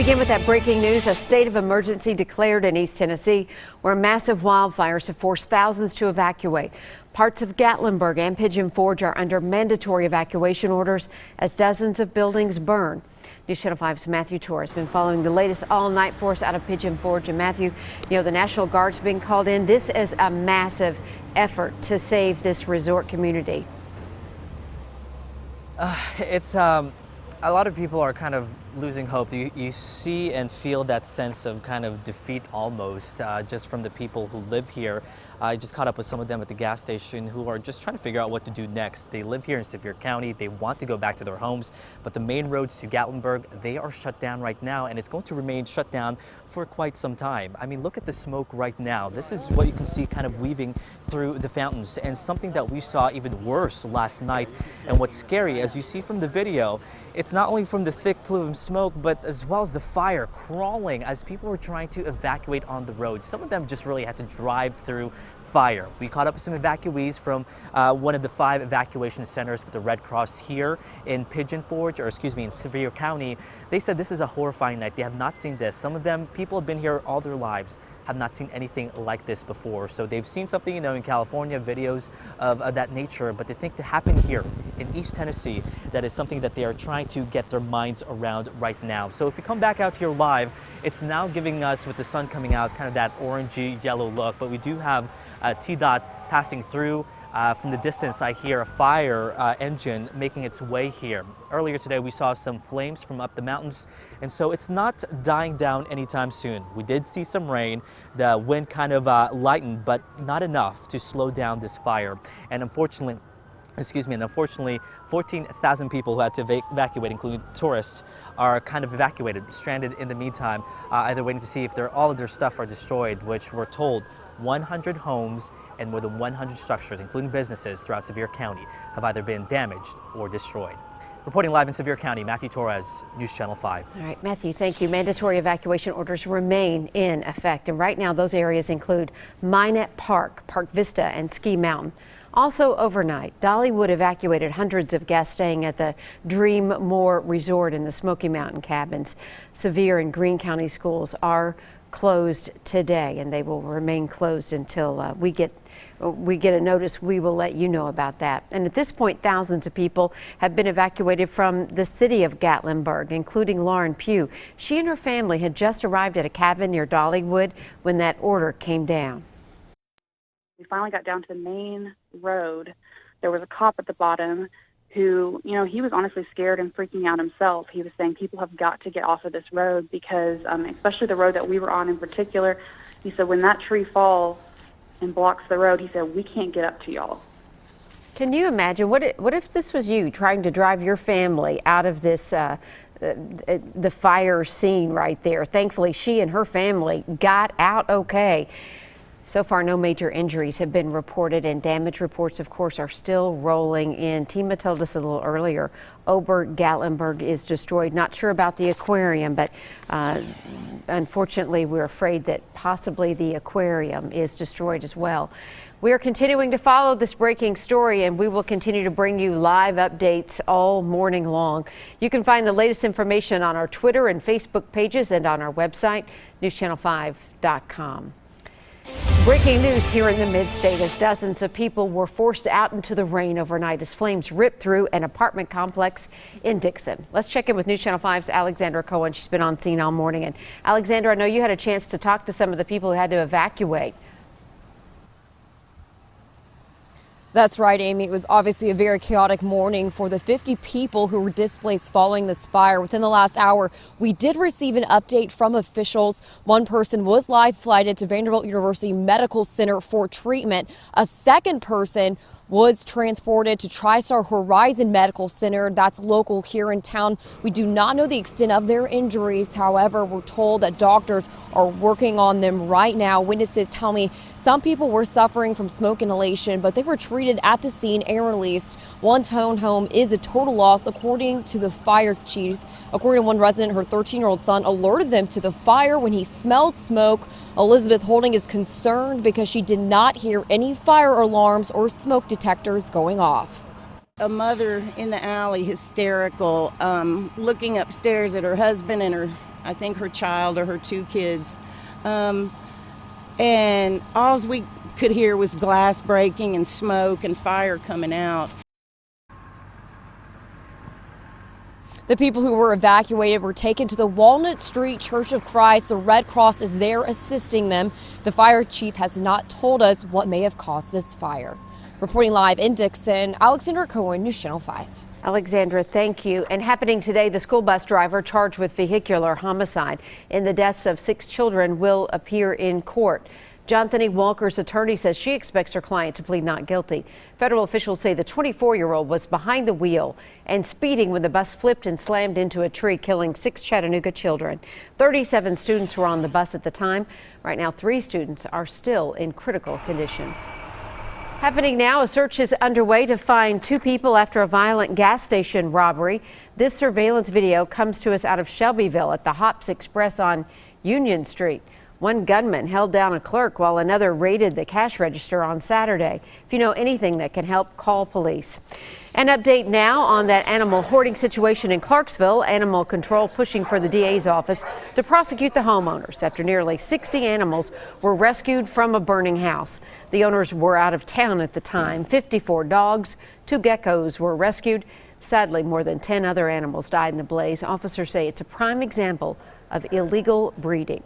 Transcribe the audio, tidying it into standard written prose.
begin with that breaking news. A state of emergency declared in East Tennessee, where massive wildfires have forced thousands to evacuate. Parts of Gatlinburg and Pigeon Forge are under mandatory evacuation orders as dozens of buildings burn. News Channel 5's Matthew Torres has been following the latest all-night force out of Pigeon Forge. And Matthew, you know, the National Guard's being called in. This is a massive effort to save this resort community. A lot of people are kind of losing hope. You see and feel that sense of kind of defeat almost just from the people who live here. I just caught up with some of them at the gas station who are just trying to figure out what to do next. They live here in Sevier County. They want to go back to their homes, but the main roads to Gatlinburg, they are shut down right now, and it's going to remain shut down for quite some time. I mean, look at the smoke right now. This is what you can see kind of weaving through the fountains, and something that we saw even worse last night. And what's scary, as you see from the video, it's not only from the thick plume of smoke, but as well as the fire crawling as people were trying to evacuate on the road. Some of them just really had to drive through fire. We caught up with some evacuees from one of the 5 evacuation centers with the Red Cross here in Pigeon Forge, or excuse me, in Sevier County. They said this is a horrifying night. They have not seen this. Some of them, people have been here all their lives, have not seen anything like this before. So they've seen something, you know, in California, videos of that nature, but to think to happen here in East Tennessee, that is something that they are trying to get their minds around right now. So if you come back out here live, it's now giving us, with the sun coming out, kind of that orangey yellow look, but we do have T-Dot passing through. From the distance, I hear a fire engine making its way here. Earlier today, we saw some flames from up the mountains, and so it's not dying down anytime soon. We did see some rain. The wind kind of lightened, but not enough to slow down this fire. And unfortunately, 14,000 people who had to evacuate, including tourists, are kind of evacuated, stranded in the meantime, either waiting to see if all of their stuff are destroyed, which we're told 100 homes and more than 100 structures, including businesses throughout Sevier County, have either been damaged or destroyed. Reporting live in Sevier County, Matthew Torres, News Channel 5. All right, Matthew, thank you. Mandatory evacuation orders remain in effect, and right now those areas include Minette Park, Park Vista, and Ski Mountain. Also overnight, Dollywood evacuated hundreds of guests staying at the Dream More Resort in the Smoky Mountain Cabins. Sevier and Greene County schools are closed today, and they will remain closed until we get a notice. We will let you know about that. And at this point, thousands of people have been evacuated from the city of Gatlinburg, including Lauren Pugh. She and her family had just arrived at a cabin near Dollywood when that order came down. We finally got down to the main road. There was a cop at the bottom who, you know, he was honestly scared and freaking out himself. He was saying people have got to get off of this road because, especially the road that we were on in particular, he said when that tree falls and blocks the road, he said, we can't get up to y'all. Can you imagine, what if this was you trying to drive your family out of this, the fire scene right there? Thankfully, she and her family got out okay. So far, no major injuries have been reported, and damage reports, of course, are still rolling in. Tima told us a little earlier, Gatlinburg is destroyed. Not sure about the aquarium, but unfortunately, we're afraid that possibly the aquarium is destroyed as well. We are continuing to follow this breaking story, and we will continue to bring you live updates all morning long. You can find the latest information on our Twitter and Facebook pages and on our website, newschannel5.com. Breaking news here in the mid-state as dozens of people were forced out into the rain overnight as flames ripped through an apartment complex in Dixon. Let's check in with News Channel 5's Alexandra Cohen. She's been on scene all morning. And Alexandra, I know you had a chance to talk to some of the people who had to evacuate. That's right, Amy. It was obviously a very chaotic morning for the 50 people who were displaced following this fire. Within the last hour, we did receive an update from officials. One person was live flighted to Vanderbilt University Medical Center for treatment. A second person was transported to TriStar Horizon Medical Center. That's local here in town. We do not know the extent of their injuries. However, we're told that doctors are working on them right now. Witnesses tell me some people were suffering from smoke inhalation, but they were treated at the scene and released. One townhome is a total loss, according to the fire chief. According to one resident, her 13-year-old son alerted them to the fire when he smelled smoke. Elizabeth Holding is concerned because she did not hear any fire alarms or smoke detectors going off. A mother in the alley, hysterical, looking upstairs at her husband and her I think her child or her 2 kids. And all we could hear was glass breaking and smoke and fire coming out. The people who were evacuated were taken to the Walnut Street Church of Christ. The Red Cross is there assisting them. The fire chief has not told us what may have caused this fire. Reporting live in Dixon, Alexandra Cohen, News Channel 5. Alexandra, thank you. And happening today, the school bus driver charged with vehicular homicide in the deaths of 6 children will appear in court. Jonathan Walker's attorney says she expects her client to plead not guilty. Federal officials say the 24-year-old was behind the wheel and speeding when the bus flipped and slammed into a tree, killing 6 Chattanooga children. 37 students were on the bus at the time. Right now, 3 students are still in critical condition. Happening now, a search is underway to find 2 people after a violent gas station robbery. This surveillance video comes to us out of Shelbyville at the Hops Express on Union Street. One gunman held down a clerk while another raided the cash register on Saturday. If you know anything that can help, call police. An update now on that animal hoarding situation in Clarksville. Animal control pushing for the DA's office to prosecute the homeowners after nearly 60 animals were rescued from a burning house. The owners were out of town at the time. 54 dogs, 2 geckos were rescued. Sadly, more than 10 other animals died in the blaze. Officers say it's a prime example of illegal breeding.